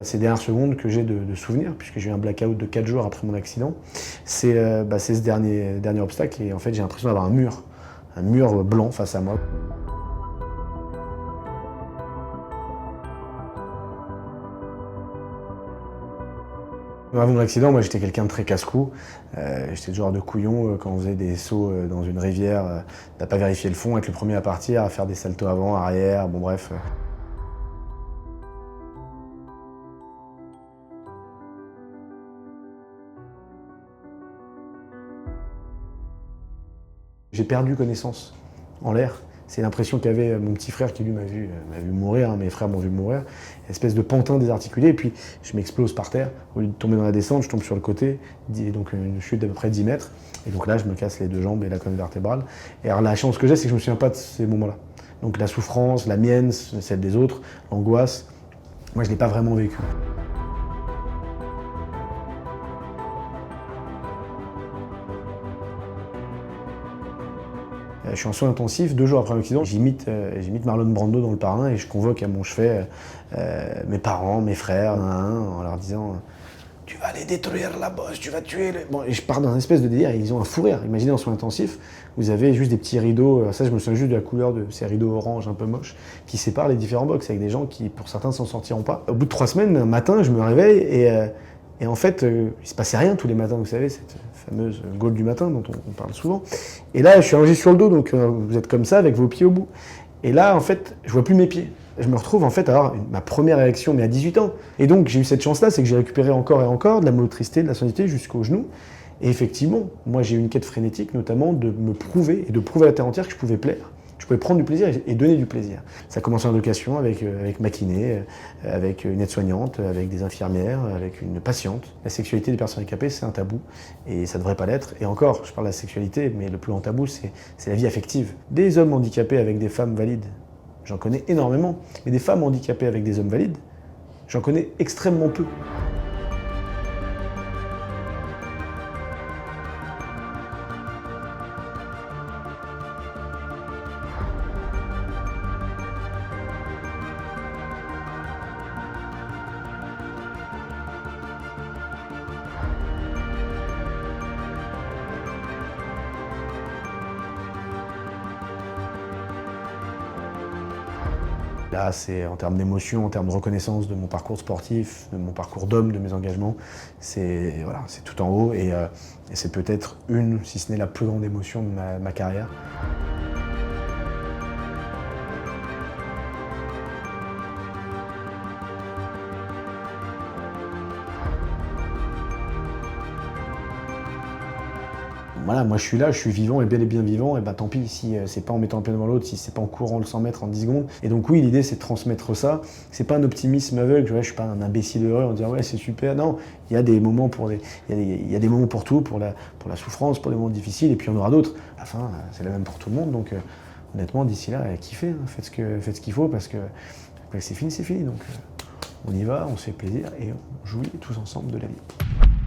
Ces dernières secondes que j'ai de souvenirs, puisque j'ai eu un blackout de 4 jours après mon accident, c'est ce dernier obstacle et en fait j'ai l'impression d'avoir un mur blanc face à moi. Avant mon accident, moi j'étais quelqu'un de très casse-cou. J'étais le genre de couillon quand on faisait des sauts dans une rivière, n'a pas vérifié le fond, être le premier à partir, à faire des saltos avant, arrière, bon bref. J'ai perdu connaissance en l'air. C'est l'impression qu'avait mon petit frère qui lui m'a vu mourir, hein, mes frères m'ont vu mourir. Une espèce de pantin désarticulé, et puis je m'explose par terre. Au lieu de tomber dans la descente, je tombe sur le côté, et donc une chute d'à peu près 10 mètres. Et donc là, je me casse les 2 jambes et la colonne vertébrale. Et alors la chance que j'ai, c'est que je ne me souviens pas de ces moments-là. Donc la souffrance, la mienne, celle des autres, l'angoisse, moi je ne l'ai pas vraiment vécu. Je suis en soins intensifs, 2 jours après l'accident, j'imite Marlon Brando dans Le Parrain et je convoque à mon chevet mes parents, mes frères, un à un, en leur disant « Tu vas aller détruire la bosse, tu vas tuer le... » Bon, et je pars dans une espèce de délire et ils ont un fou rire. Imaginez en soins intensifs, vous avez juste des petits rideaux, ça je me souviens juste de la couleur de ces rideaux orange un peu moches, qui séparent les différents box avec des gens qui, pour certains, s'en sortiront pas. Au bout de 3 semaines, un matin, je me réveille et en fait, il se passait rien tous les matins, vous savez, cette fameuse Gaule du matin dont on parle souvent. Et là, je suis allongé sur le dos, donc vous êtes comme ça avec vos pieds au bout. Et là, en fait, je vois plus mes pieds. Je me retrouve en fait à avoir ma première réaction, mais à 18 ans. Et donc, j'ai eu cette chance-là, c'est que j'ai récupéré encore et encore de la motricité, de la sensibilité jusqu'au genou. Et effectivement, moi, j'ai eu une quête frénétique, notamment de me prouver et de prouver à la terre entière que je pouvais plaire. Je pouvais prendre du plaisir et donner du plaisir. Ça a commencé en éducation avec ma kiné, avec une aide-soignante, avec des infirmières, avec une patiente. La sexualité des personnes handicapées, c'est un tabou et ça ne devrait pas l'être. Et encore, je parle de la sexualité, mais le plus grand tabou, c'est la vie affective. Des hommes handicapés avec des femmes valides, j'en connais énormément. Mais des femmes handicapées avec des hommes valides, j'en connais extrêmement peu. Là, c'est en termes d'émotion, en termes de reconnaissance de mon parcours sportif, de mon parcours d'homme, de mes engagements, c'est voilà, c'est tout en haut et c'est peut-être une, si ce n'est la plus grande émotion de ma carrière. Voilà, moi je suis là, je suis vivant et bel et bien vivant, et bah tant pis si c'est pas en mettant un pied devant l'autre, si c'est pas en courant le 100 mètres en 10 secondes. Et donc oui, l'idée c'est de transmettre ça. C'est pas un optimisme aveugle, je suis pas un imbécile heureux en disant ouais c'est super. Non, il y a des moments il y a des moments pour tout, pour la souffrance, pour les moments difficiles, et puis il y en aura d'autres. À la fin, c'est la même pour tout le monde, donc honnêtement d'ici là, kiffez, hein, faites ce qu'il faut parce que c'est fini, c'est fini. Donc on y va, on se fait plaisir et on jouit tous ensemble de la vie.